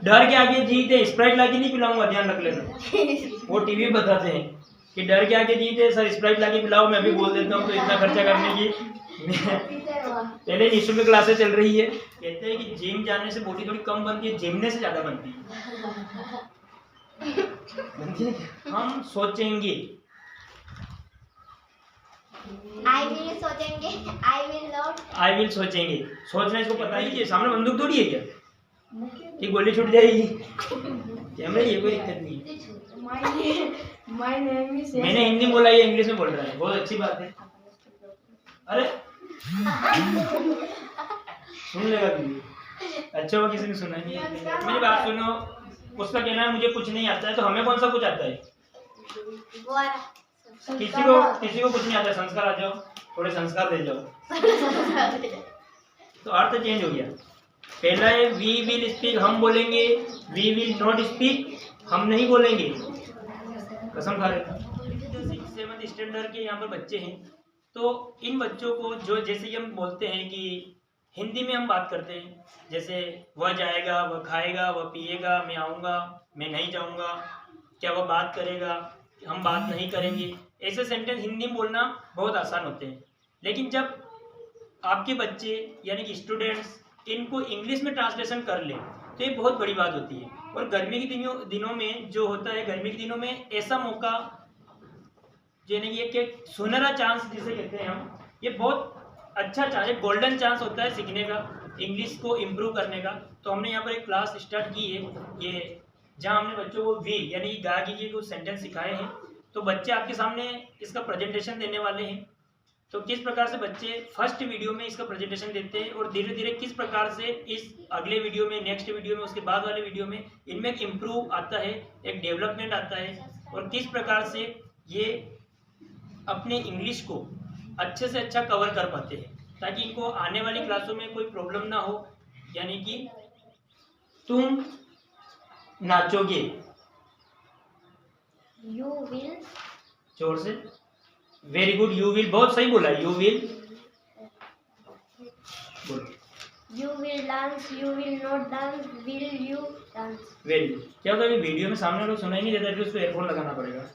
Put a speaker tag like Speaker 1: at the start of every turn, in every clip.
Speaker 1: डर के आगे जीत है, स्प्राइट लाके नहीं पिलाऊंगा, ध्यान रख लेना। वो टीवी बताते हैं कि डर के आगे जीत है, सर स्प्राइट लाके पिलाओ, मैं भी बोल देता हूँ, तो इतना खर्चा करने की पहले निशुल्क में क्लासेस चल रही है। कहते हैं कि जिम जाने से बॉडी थोड़ी कम बनती है, जिमने से ज्यादा बनती है। हम सोचेंगे,
Speaker 2: आई विल सोचेंगे, I will not,
Speaker 1: I will सोचेंगे। सोचना इसको पता ही है, सामने बंदूक थोड़ी है क्या कि गोली छूट जाएगी। कैमरे ये कोई दिक्कत नहीं है। मैंने हिंदी बोला, ये इंग्लिश में बोल रहा है, बहुत अच्छी बात है। अरे सुन लेगा भी, अच्छा हुआ किसी ने सुना नहीं है। मेरी बात सुनो, उसका कहना है मुझे कुछ नहीं आता है, तो हमें कौन सा कुछ आता है? किसी को कुछ नहीं आता। संस्कार आ जाओ, थोड़े संस्कार दे जाओ। तो अर्थ चेंज हो गया। पहला है वी विल स्पीक, हम बोलेंगे। वी विल नॉट स्पीक, हम नहीं बोलेंगे। कसम खा रहे थे। 6th स्टैंडर्ड के यहाँ पर बच्चे हैं, तो इन बच्चों को जो जैसे हम बोलते हैं कि हिंदी में हम बात करते हैं, जैसे वह जाएगा, वह खाएगा, वह पिएगा, मैं आऊँगा, मैं नहीं जाऊँगा, क्या वह बात करेगा, हम बात नहीं करेंगे। ऐसे सेंटेंस हिंदी में बोलना बहुत आसान होते हैं, लेकिन जब आपके बच्चे यानी कि स्टूडेंट्स इनको इंग्लिश में ट्रांसलेशन कर लें तो ये बहुत बड़ी बात होती है। और गर्मी के दिनों में जो होता है, गर्मी के दिनों में ऐसा मौका यानी कि एक सुनहरा चांस जिसे कहते हैं हम, ये बहुत अच्छा चांस है, गोल्डन चांस होता है सीखने का, इंग्लिश को इम्प्रूव करने का। तो हमने यहाँ पर एक क्लास स्टार्ट की है, ये जहाँ हमने बच्चों को वी यानी गा की कुछ सेंटेंस सिखाए हैं। तो बच्चे आपके सामने इसका प्रेजेंटेशन देने वाले हैं। तो किस प्रकार से बच्चे फर्स्ट वीडियो में इसका प्रेजेंटेशन देते हैं और धीरे धीरे किस प्रकार से इस अगले वीडियो में, नेक्स्ट वीडियो में, उसके बाद वाले वीडियो में इनमें एक इम्प्रूव आता है, एक डेवलपमेंट आता है, और किस प्रकार से ये अपने इंग्लिश को अच्छे से अच्छा कवर कर पाते हैं, ताकि इनको आने वाली क्लासों में कोई प्रॉब्लम ना हो। यानी कि तुम नाचोगे,
Speaker 2: यू विल,
Speaker 1: जोर से, वेरी गुड, यू विल, बहुत सही बोला, यू विल, बोलो,
Speaker 2: you will dance, you will not dance, will you dance.
Speaker 1: Very good. क्या होता है वीडियो में सामने लोग सुनाई नहीं देता, फिर उसको एयरफोन लगाना पड़ेगा,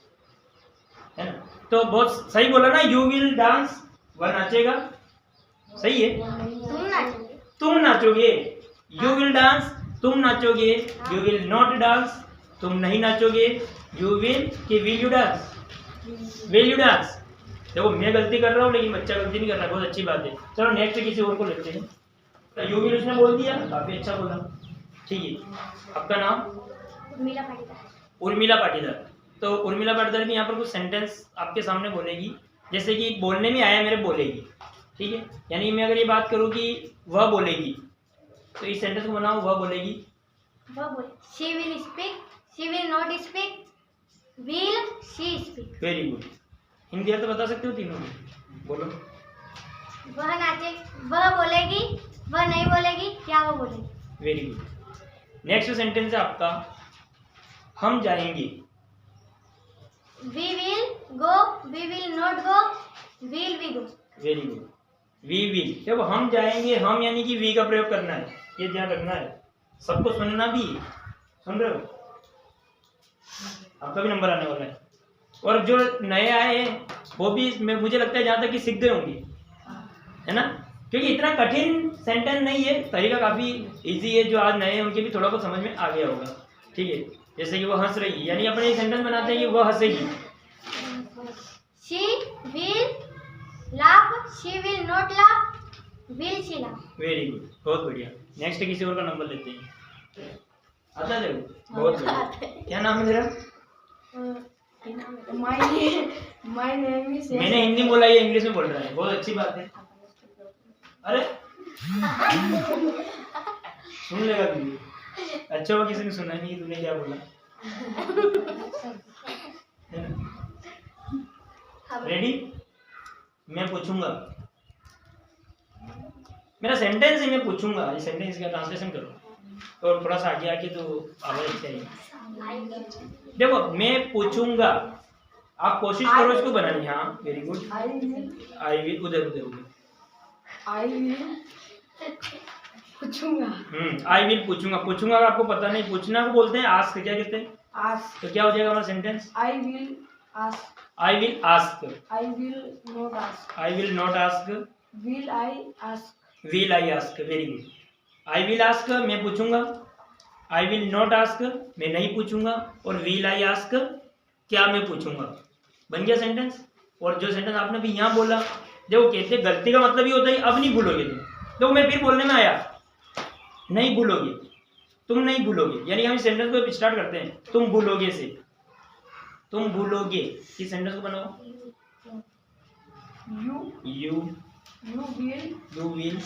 Speaker 1: है ना। तो बहुत सही बोला ना, यू विल डांस, वह नाचेगा, सही है। तुम नाचोगे, यू विल डांस, तुम नाचोगे, यू विल नॉट डांस, तुम नहीं नाचोगे, यू विल कि will you dance, will you dance. देखो मैं गलती कर रहा हूँ लेकिन बच्चा गलती नहीं कर रहा, बहुत अच्छी बात है। चलो नेक्स्ट किसी और को लेते हैं। तो यू विल उसने बोल दिया, काफी अच्छा बोला, ठीक है। आपका नाम?
Speaker 2: उर्मिला पाटीदार।
Speaker 1: उर्मिला पाटीदार। तो उर्मिला पाटीदार भी यहाँ पर कुछ सेंटेंस आपके सामने बोलेगी, जैसे कि बोलने में आया मेरे बोलेगी, ठीक है। यानी मैं अगर ये बात करूँ कि वह बोलेगी, तो इस सेंटेंस को बनाओ, वह बोलेगी,
Speaker 2: वह बोले, she will speak, she will not speak, will she speak.
Speaker 1: Very good. Hindi अर्थ बता सकते हो तीनों में? बोलो।
Speaker 2: वह नाचे, वह बोलेगी, वह नहीं बोलेगी, क्या वह बोलेगी।
Speaker 1: Very good. नेक्स्ट सेंटेंस है आपका, हम जाएंगे,
Speaker 2: we will go, we will not go, will we go.
Speaker 1: Very good. We will, जब हम जाएंगे, हम यानी कि वी का प्रयोग करना है, ये ध्यान रखना है, सबको सुनना भी है। सुन रहे हो? आपका भी नंबर आने वाला है। और जो नए आए हैं वो भी मुझे लगता है जहाँ तक कि सीख गए होंगे, है ना, क्योंकि इतना कठिन सेंटेंस नहीं है, तरीका काफ़ी इजी है। जो आज नए हैं उनके भी थोड़ा बहुत समझ में आ गया होगा, ठीक है। जैसे कि वो हंस रही है, यानी अपने एक सेंटेंस बनाते हैं कि वो हंसेगी।
Speaker 2: She will laugh, she will not laugh, will she laugh.
Speaker 1: Very good, बहुत बढ़िया। नेक्स्ट किसी और का नंबर लेते हैं। आता है, बहुत बढ़िया। क्या नाम है तेरा?
Speaker 2: My name is.
Speaker 1: मैंने हिंदी बोला, ये इंग्लिश में बोल रहा है, बहुत अच्छी बात है। अरे सुन लेगा भी, अच्छा हुआ किसी ने सुना नहीं, तूने क्या बोला। रेडी? मैं पूछूंगा, मेरा सेंटेंस है, मैं पूछूंगा, ये सेंटेंस का ट्रांसलेशन करो, और थोड़ा सा आगे आके तो आवाज अच्छी आएगी। देखो मैं पूछूंगा, आप कोशिश करो इसको बनानी। हाँ वेरी गुड। आई विल, उधर उधर उधर।
Speaker 3: I will
Speaker 2: पूछूंगा।
Speaker 1: आई विल पूछूंगा। पूछूंगा का आपको पता नहीं, पूछना को बोलते हैं आस्क। क्या कहते हैं?
Speaker 2: आस्क।
Speaker 1: तो क्या हो जाएगा हमारा sentence?
Speaker 2: I will ask.
Speaker 1: I will ask.
Speaker 2: I will not ask.
Speaker 1: I will not ask.
Speaker 2: Will I ask.
Speaker 1: Will I ask. Very good. I will ask मैं पूछूंगा, आई विल नॉट आस्क मैं नहीं पूछूंगा, और विल आई आस्क क्या मैं पूछूंगा। बन गया सेंटेंस। और जो सेंटेंस आपने भी यहाँ बोला, जब वो कहते हैं गलती का मतलब ये होता है अब नहीं भूलोगे तुम, तो मैं फिर बोलने में आया नहीं भूलोगे, तुम नहीं भूलोगे, यानी हम इस सेंटेंस को स्टार्ट करते हैं तुम भूलोगे से। तुम भूलोगे इस सेंटेंस को बनाओ। You will.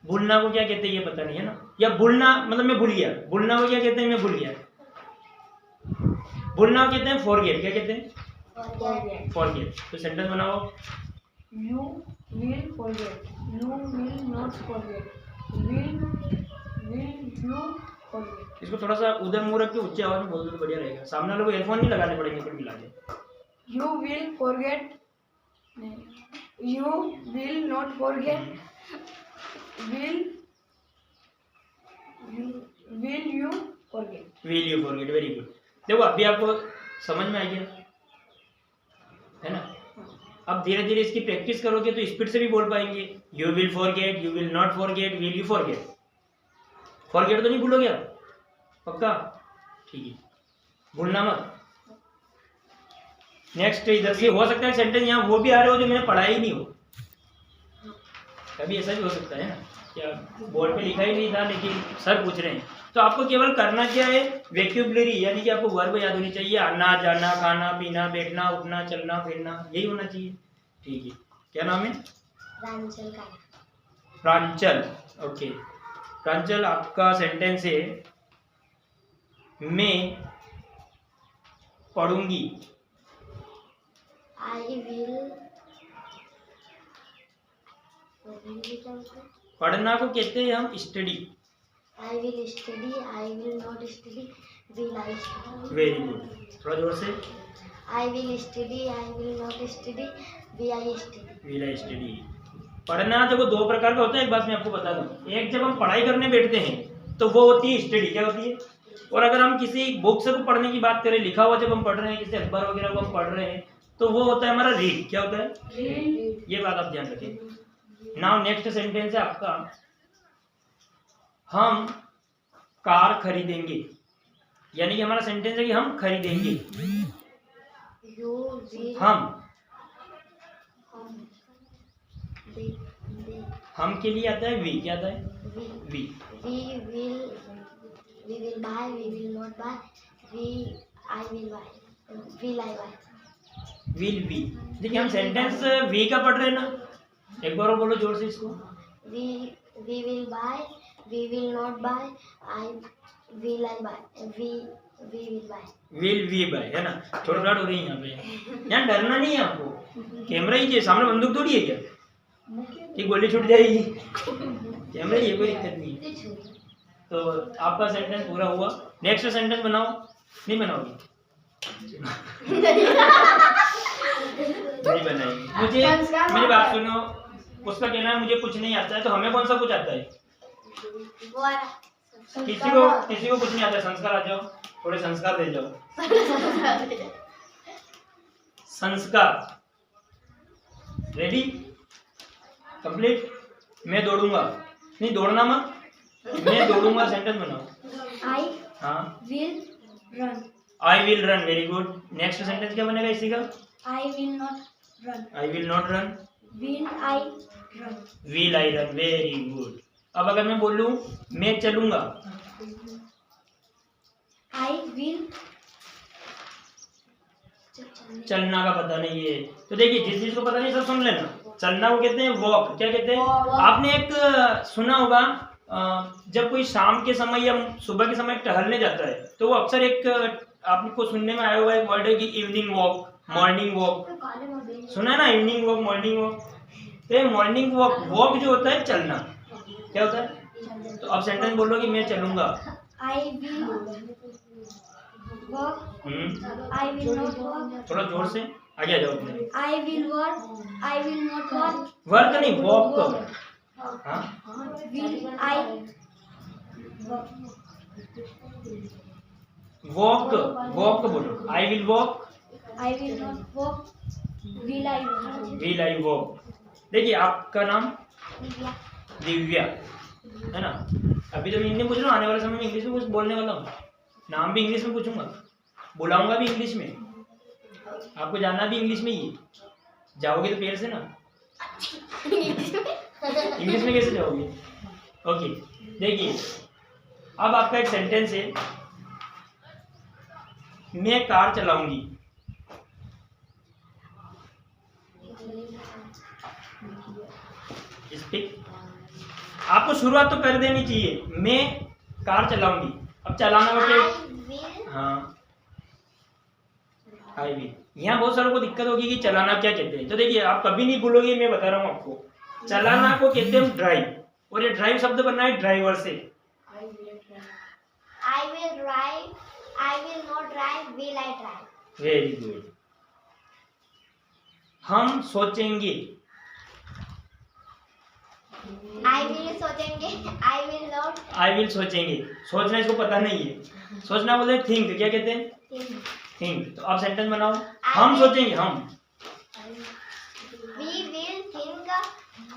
Speaker 1: भूलना को क्या कहते हैं ये पता नहीं है ना, या भूलना मतलब मैं भूल गया। भूलना को क्या कहते हैं? मैं भूल गया। भूलना को कहते हैं फॉरगेट। क्या कहते हैं? फॉरगेट। तो सेंटेंस बनाओ।
Speaker 2: You will forget. You will not forget. Will you forget.
Speaker 1: इसको थोड़ा सा उधर मुंह रख के ऊंची आवाज में बोल दो तो बढ़िया रहेगा। सामने वाले को एयरफोन नहीं लगाने पड़ेंगे फिर मिला के।
Speaker 2: You will forget. You will not forget. Will you forget.
Speaker 1: Will you forget. Very good. देखो अभी आपको समझ में आ गया है ना। अब धीरे धीरे इसकी प्रैक्टिस करोगे तो स्पीड से भी बोल पाएंगे। You will forget, you will not forget, will you forget. Forget तो नहीं भूलोगे आप? पक्का? ठीक है, भूलना मत। नेक्स्ट इधर से हो सकता है सेंटेंस यहाँ वो भी आ रहे हो जो मैंने पढ़ा ही नहीं हो, कभी ऐसा भी हो सकता है ना, क्या बोर्ड पे लिखा ही नहीं था लेकिन सर पूछ रहे हैं। तो आपको केवल करना क्या है? वोकैब्युलरी, यानी कि आपको वर्ब याद होनी चाहिए। आना जाना, खाना पीना, बैठना उठना, चलना फिरना, यही होना चाहिए। ठीक है, क्या नाम है?
Speaker 2: प्रांजल का।
Speaker 1: प्रांजल। ओके, प्रांजल आपका सेंटेंस है मैं पढ़ूंगी।
Speaker 2: I will.
Speaker 1: पढ़ना को कहते हैं हम study.
Speaker 2: I will study. I will not study. Will I study.
Speaker 1: Very good, थोड़ा जोर से।
Speaker 2: I will study. I will not study. Will I study.
Speaker 1: Will I study. पढ़ना देखो दो प्रकार का होता है, एक बात मैं आपको बता दूं। एक जब हम पढ़ाई करने बैठते हैं तो वो होती है स्टडी। क्या होती है? और अगर हम किसी बुक से पढ़ने की बात करें, लिखा हुआ जब हम पढ़ रहे हैं, किसी अखबार वगैरह को हम पढ़ रहे हैं, तो वो होता है हमारा रीड। क्या होता है?
Speaker 2: रीड।
Speaker 1: ये बात आप ध्यान रखें। नाउ नेक्स्ट सेंटेंस है आपका हम कार खरीदेंगे, यानी कि हमारा सेंटेंस है कि हम खरीदेंगे। हम के लिए आता है वी। क्या आता है? We.
Speaker 2: We will buy. We will not buy. I will buy. Will I buy?
Speaker 1: Will be. देखिए हम सेंटेंस वी का पढ़ रहे हैं ना, एक बार और बोलो जोर से इसको।
Speaker 2: We will buy. We will not buy. Will I buy? We will buy.
Speaker 1: Will we buy, है ना। थोड़ा हो रही है यहाँ पे। यहाँ डरना नहीं है आपको, कैमरा ही है सामने, बंदूक थोड़ी है क्या कि गोली छूट जाएगी। कैमरा ही है, कोई दिक्कत नहीं है। तो आपका सेंटेंस पूरा हुआ। नेक्स्ट सेंटेंस बनाओ। नहीं बनाओगी? नहीं बनाएगी। मुझे मेरी बात सुनो, उसका कहना है मुझे कुछ नहीं आता है, तो हमें कौन सा कुछ आता है? किसी को कुछ नहीं आता है। संस्कार आ जाओ, थोड़े संस्कार दे जाओ। संस्कार रेडी, कंप्लीट। मैं दौड़ूंगा, नहीं दौड़ना मत, मैं दौड़ूंगा। सेंटेंस बनाओ।
Speaker 2: I
Speaker 1: हाँ,
Speaker 2: will run.
Speaker 1: I will run. Very good. Next sentence क्या बनेगा इसी का?
Speaker 2: I will not run.
Speaker 1: I will not run.
Speaker 2: Will I run?
Speaker 1: Will I run. Very good. अब अगर मैं बोलूं मैं चलूंगा,
Speaker 2: I will.
Speaker 1: चलना का पता नहीं है, तो देखिए जिस चीज को पता नहीं सब सुन लेना। चलना को कहते हैं वॉक। क्या कहते हैं? आपने एक सुना होगा, जब कोई शाम के समय या सुबह के समय टहलने जाता है तो वो अक्सर एक आपको सुनने में आया हुआ एक वर्ड है कि इवनिंग वॉक, मॉर्निंग वॉक। सुना है ना, इवनिंग वॉक, मॉर्निंग वॉक। तो मॉर्निंग वॉक, वॉक जो होता है चलना, क्या होता है? तो अब सेंटेंस बोलो कि मैं चलूंगा।
Speaker 2: I will walk. I will not walk.
Speaker 1: थोड़ा जोर से आगे आ जाओ अपने।
Speaker 2: I will walk. I will not walk.
Speaker 1: Work नहीं, वॉक। हाँ,
Speaker 2: Will I
Speaker 1: वॉक, वॉक बोलो, I will walk,
Speaker 2: will not walk. Will I walk?
Speaker 1: Will I walk. देखिए आपका नाम
Speaker 2: दिव्या।
Speaker 1: दिव्या है ना। अभी तो मैं हिंदी पूछ रहा हूँ, आने वाले समय में इंग्लिश में कुछ बोलने वाला हूँ, नाम भी इंग्लिश में पूछूंगा, बुलाऊंगा भी इंग्लिश में, आपको जाना भी इंग्लिश में ही। जाओगे तो पैर से ना, इंग्लिश में कैसे जाओगे? ओके, देखिए अब आपका एक सेंटेंस है, मैं कार चलाऊंगी। स्पीक। आपको शुरुआत तो कर देनी चाहिए, मैं कार चलाऊंगी। अब चलाना हो क्या? हाँ, आई विल। यहाँ बहुत सारों को दिक्कत होगी कि चलाना क्या कहते हैं, तो देखिए आप कभी नहीं भूलोगे, मैं बता रहा हूँ आपको। चलाना को कहते हैं ड्राइव, और ये ड्राइव शब्द बनना है ड्राइवर से।
Speaker 2: I will drive. I will not drive. Will I drive?
Speaker 1: Very good. हम सोचेंगे।
Speaker 2: I will सोचेंगे। I will not
Speaker 1: I will सोचेंगे। सोचना इसको पता नहीं है, सोचना बोलते हैं थिंक। क्या कहते हैं?
Speaker 2: think.
Speaker 1: थिंक। तो आप सेंटेंस बनाओ, हम सोचेंगे, हम।
Speaker 2: We will think.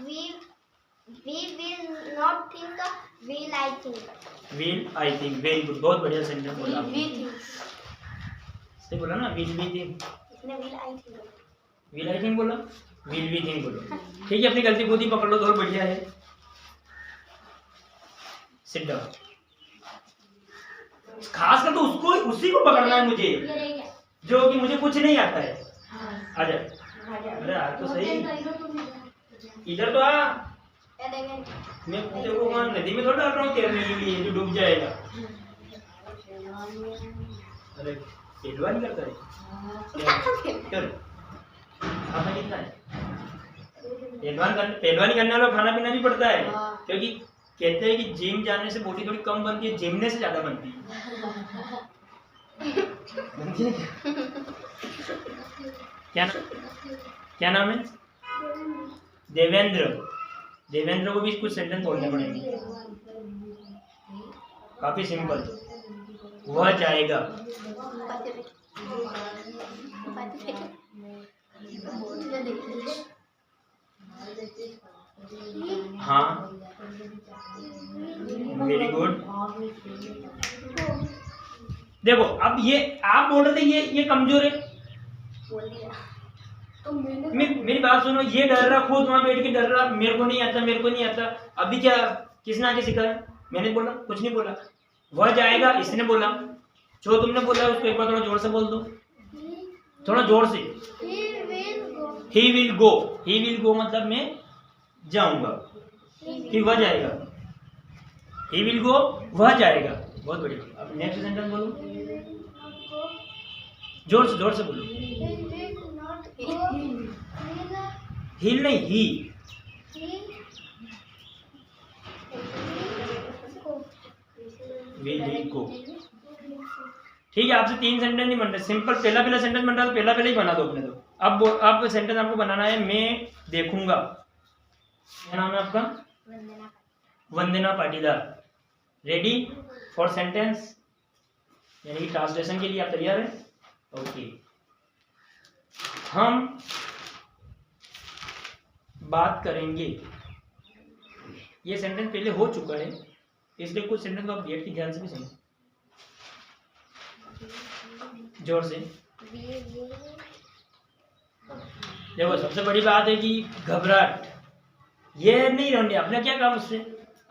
Speaker 2: We will not think. Will I think?
Speaker 1: Will I think. Very good, बहुत बढ़िया सेंटेंस बोला आपने।
Speaker 2: We think.
Speaker 1: सही बोला ना, विल वी थिंक।
Speaker 2: इसने will I think.
Speaker 1: Will I think बोला, विल वी थिंक बोलो। ठीक है, अपनी गलती खुद ही पकड़ लो तो और बढ़िया है। Sit down. खास कर तो उसको, उसी को पकड़ना है मुझे,
Speaker 2: ये रह गया।
Speaker 1: जो कि मुझे कुछ नहीं आता है। आजा, अरे यार तो सही, इधर तो आ।
Speaker 2: ये देखें।
Speaker 1: मैं तेरे को वहाँ नदी में थोड़ा डाल रहा हूँ तैरने के लिए जो डूब जाएगा। अरे पहलवान करता है, चल खाना कितना है? पहलवानी करने वाला खाना पीना भी पड़ता है, क्योंकि कहते हैं कि जिम जाने से बॉडी थोड़ी कम बनती है, जिमने से ज्यादा बनती है। बनती है क्या? क्या नाम है? देवेंद्र। देवेंद्र को भी कुछ सेंटेंस बोलने पड़ेंगे, काफी सिंपल। वह जाएगा। हाँ, वेरी गुड। देखो अब ये आप बोल रहे थे ये कमजोर है।
Speaker 2: बोल दिया। तो
Speaker 1: मेरी बात सुनो, ये डर रहा, खुद वहां बैठ के डर रहा, मेरे को नहीं आता, मेरे को नहीं आता। अभी क्या किसने आके सिखाया? मैंने बोला? कुछ नहीं बोला। वह जाएगा इसने बोला। जो तुमने बोला उसको एक बार थोड़ा जोर से बोल दो, थोड़ा जोर से। He will go. He will go मतलब मैं जाऊंगा, फिर वह जाएगा। ही विल गो, वह जाएगा। बहुत बढ़िया। अब नेक्स्ट सेंटेंस बोलो, जोर से बोलो। हिल नहीं, ही। Will go. ठीक है, आपसे 3 सेंटेंस नहीं बन रहे, सिंपल पहला सेंटेंस बन रहा है तो पहला ही बना दो अपने। तो अब सेंटेंस आपको बनाना है, मैं देखूंगा। क्या नाम है आपका? वंदना पाटीदार। रेडी फॉर सेंटेंस, यानी कि ट्रांसलेशन के लिए आप तैयार हैं? ओके। हम बात करेंगे। ये सेंटेंस पहले हो चुका है, इसलिए कुछ सेंटेंस को आप गेट की ध्यान से भी सुनो, जोर से। देखो सबसे बड़ी बात है कि घबराहट ये नहीं रहनी। अपना क्या काम उससे?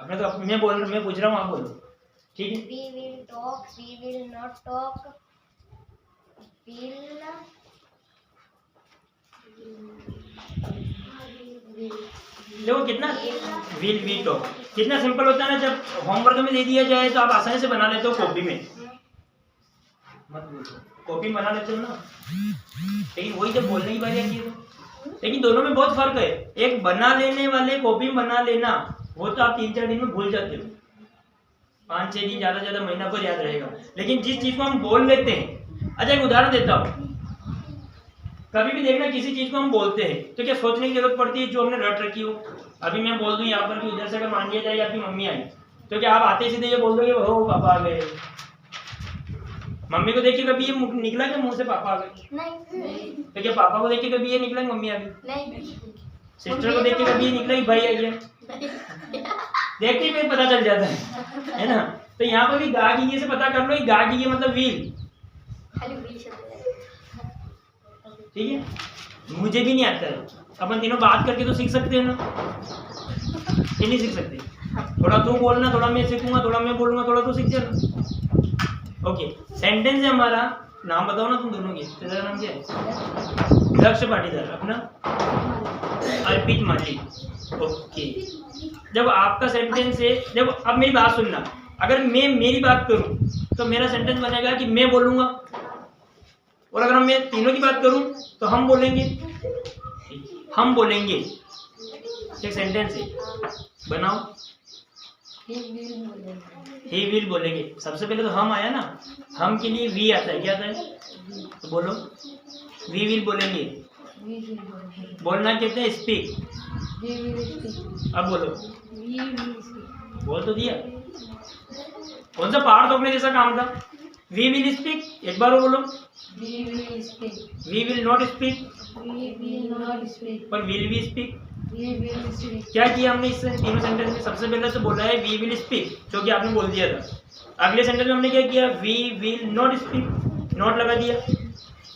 Speaker 1: अपने तो मैं पूछ रहा हूँ, आप बोलो। ठीक है।
Speaker 2: We will talk. We will not talk.
Speaker 1: देखो कितना विल वी टॉक कितना सिंपल होता है ना। जब होमवर्क में दे दिया जाए तो आप आसानी से बना लेते हो कॉपी में। मत बोलो, कॉपी में बना लेते हो ना, लेकिन वही जब बोलने की बारी आती है तो। लेकिन दोनों में बहुत फर्क है। एक बना लेने वाले कॉपी में बना लेना, वो तो आप 3-4 दिन में भूल जाते हो, 5-6 दिन, ज्यादा महीना भर याद रहेगा। लेकिन जिस चीज को हम बोल लेते हैं, अच्छा एक उदाहरण देता हूँ। कभी भी देखना किसी चीज को हम बोलते हैं तो क्या सोचने की जरूरत पड़ती है जो हमने रट रखी हो। अभी मैं बोल दूं यहाँ पर कि उधर से अगर मान लिया जाए आपकी मम्मी आई तो क्या आप आते सीधे ये बोल दोगे हो पापा आ गए। मम्मी को देख के कभी ये निकला क्या मुंह से पापा आ गए?
Speaker 2: नहीं।
Speaker 1: तो क्या पापा को देख के कभी ये निकला मम्मी आ गई?
Speaker 2: नहीं।
Speaker 1: सिस्टर को देख के कभी ये निकला कि भाई आ गया? देखते ही पता चल जाता है ना। तो यहाँ पर भी गा गीगे से पता कर लो गा गीगे मतलब व्हील। ठीक है, मुझे भी नहीं आता है, अपन तीनों बात करके तो सीख सकते हैं ना, ये नहीं सीख सकते। थोड़ा तू बोलना, थोड़ा मैं सीखूंगा, थोड़ा मैं बोलूंगा, थोड़ा तू सीख जाना। ओके, सेंटेंस है हमारा। नाम बताओ ना तुम दोनों के। तेरा नाम क्या है? लक्ष्य पाटीदार। अपना? अर्पित माली। ओके, जब आपका सेंटेंस है, जब अब मेरी बात सुनना, अगर मैं मेरी बात करूं तो मेरा सेंटेंस बनेगा कि मैं बोलूंगा, और अगर मैं तीनों की बात करूं तो हम बोलेंगे। हम बोलेंगे एक सेंटेंस है, बनाओ। ही विल बोलेंगे। सबसे पहले तो हम आया ना, हम के लिए वी आता है। क्या आता है? तो बोलो, वी विल बोलेंगे। बोलना कहते हैं स्पीक। अब बोलो, बोल तो दिया। कौन सा पहाड़ तोड़ने जैसा काम था? We will speak. एक बार बोलो, वी विल नॉट स्पीक। पर विल वी स्पीक। क्या किया हमने इससे तीनों सेंटेंस में? सबसे पहले तो बोला है वी विल स्पीक, जो कि आपने बोल दिया था। अगले सेंटेंस में हमने क्या किया? We will not speak, not लगा दिया।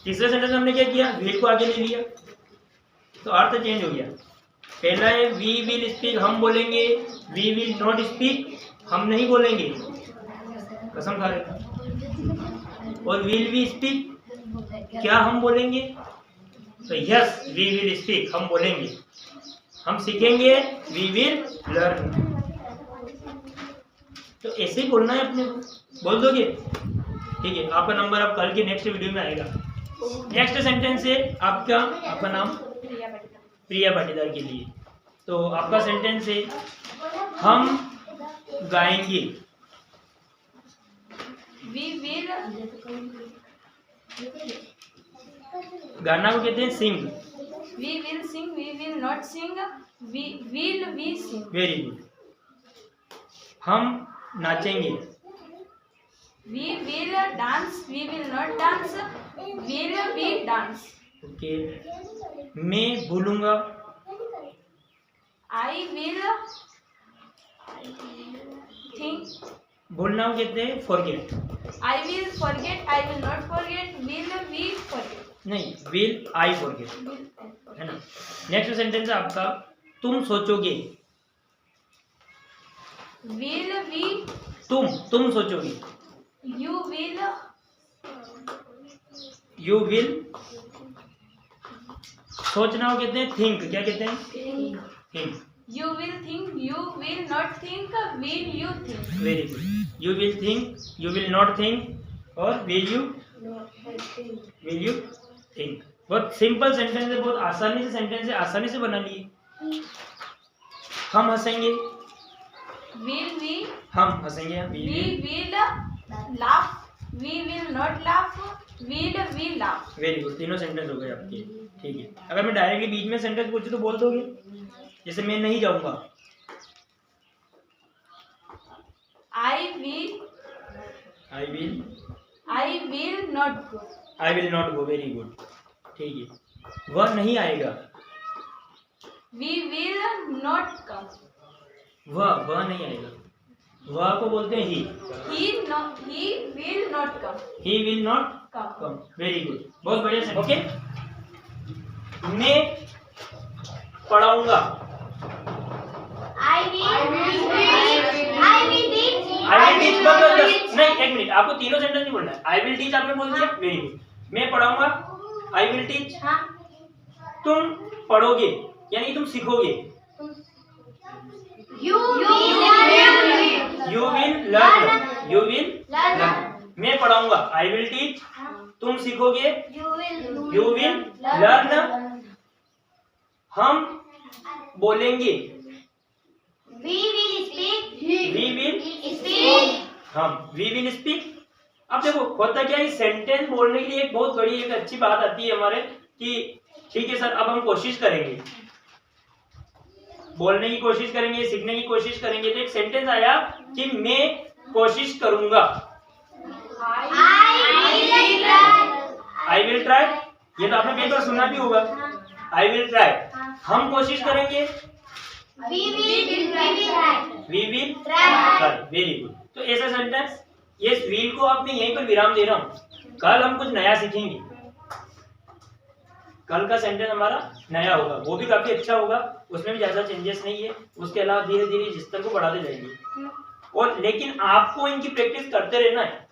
Speaker 1: तीसरे सेंटेंस में हमने क्या किया? विल को आगे ले लिया, तो अर्थ चेंज हो गया। पहला है वी विल स्पीक, हम बोलेंगे। वी विल नॉट स्पीक, हम नहीं बोलेंगे, कसम खा रहे। और विल वी स्पीक, क्या हम बोलेंगे? तो यस, वी विल स्पीक, हम बोलेंगे, हम सीखेंगे। We will learn. तो ऐसे ही बोलना है अपने को। बोल दोगे? ठीक है, आपका नंबर अब कल के नेक्स्ट वीडियो में आएगा। नेक्स्ट सेंटेंस है आपका, आपका नाम प्रिया पाटीदार के लिए। तो आपका सेंटेंस है हम गाएंगे।
Speaker 3: We will
Speaker 1: गाना को कहते हैं सिंग।
Speaker 3: we will sing, we will not sing, we sing.
Speaker 1: Very good. हम नाचेंगे।
Speaker 3: We will dance, we will not dance, will we dance.
Speaker 1: Okay, मैं भूलूंगा।
Speaker 3: I will think,
Speaker 1: भूलना को कहते हैं forget.
Speaker 3: I will forget, I will not forget, will we forget.
Speaker 1: नहीं, will I forget, है ना। नेक्स्ट सेंटेंस है आपका तुम सोचोगे।
Speaker 3: Will we,
Speaker 1: तुम सोचोगे।
Speaker 3: you will,
Speaker 1: you will. सोचना को कहते हैं थिंक। क्या कहते हैं? Think.
Speaker 3: you will think, you will not think, will you think.
Speaker 1: Very good. You will think, you will not think, और विल यू थिंक। बहुत सिंपल सेंटेंस है, बहुत आसानी से सेंटेंस है, आसानी से बना लिए। हम हंसेंगे।
Speaker 3: Will we,
Speaker 1: हम हंसेंगे।
Speaker 3: we will laugh, we will not laugh, will we laugh.
Speaker 1: Very good. तीनों सेंटेंस हो गए आपके। ठीक है, अगर मैं डायरेक्टली बीच में सेंटेंस पूछूं तो बोल दोगे? जैसे मैं नहीं जाऊंगा।
Speaker 3: I will not go.
Speaker 1: I will not go. Very good. ठीक है, वह नहीं आएगा।
Speaker 3: We will not come.
Speaker 1: वह नहीं आएगा। वह को बोलते हैं ही।
Speaker 3: He will not come.
Speaker 1: He will not
Speaker 3: Come.
Speaker 1: Come. Very good, बहुत बढ़िया से। ओके, मैं पढ़ाऊंगा।
Speaker 2: I will teach.
Speaker 1: नहीं, एक मिनट, आपको तीनों सेंटेंस नहीं बोलना है। आई विल टीच आपने बोल दिया, वेरी गुड। मैं पढ़ाऊंगा, आई विल टीच।
Speaker 2: हाँ,
Speaker 1: तुम पढ़ोगे यानी तुम सीखोगे।
Speaker 2: you
Speaker 1: you will learn. You will learn. मैं पढ़ाऊंगा, आई विल टीच। तुम सीखोगे, यू विल लर्न। हम बोलेंगे,
Speaker 2: we will speak.
Speaker 1: We will
Speaker 2: Speak.
Speaker 1: हम वी विल स्पीक। अब देखो होता क्या है, सेंटेंस बोलने के लिए एक बहुत बड़ी एक अच्छी बात आती है हमारे कि ठीक है सर अब हम कोशिश करेंगे, बोलने की कोशिश करेंगे, सीखने की कोशिश करेंगे। तो एक सेंटेंस आया कि मैं कोशिश करूंगा, आई विल ट्राई। ये तो आपने कई बार सुना भी होगा, आई विल ट्राई। हम कोशिश करेंगे,
Speaker 2: We will try.
Speaker 1: We will try. Very good. तो ऐसा सेंटेंस, ये विल को आप मैं यहीं पर विराम दे रहा हूँ। कल हम कुछ नया सीखेंगे, कल का सेंटेंस हमारा नया होगा, वो भी काफी अच्छा होगा, उसमें भी ज्यादा चेंजेस नहीं है। उसके अलावा धीरे धीरे जिस तरह को बढ़ाते जाएंगे। और लेकिन आपको इनकी प्रैक्टिस करते रहना है।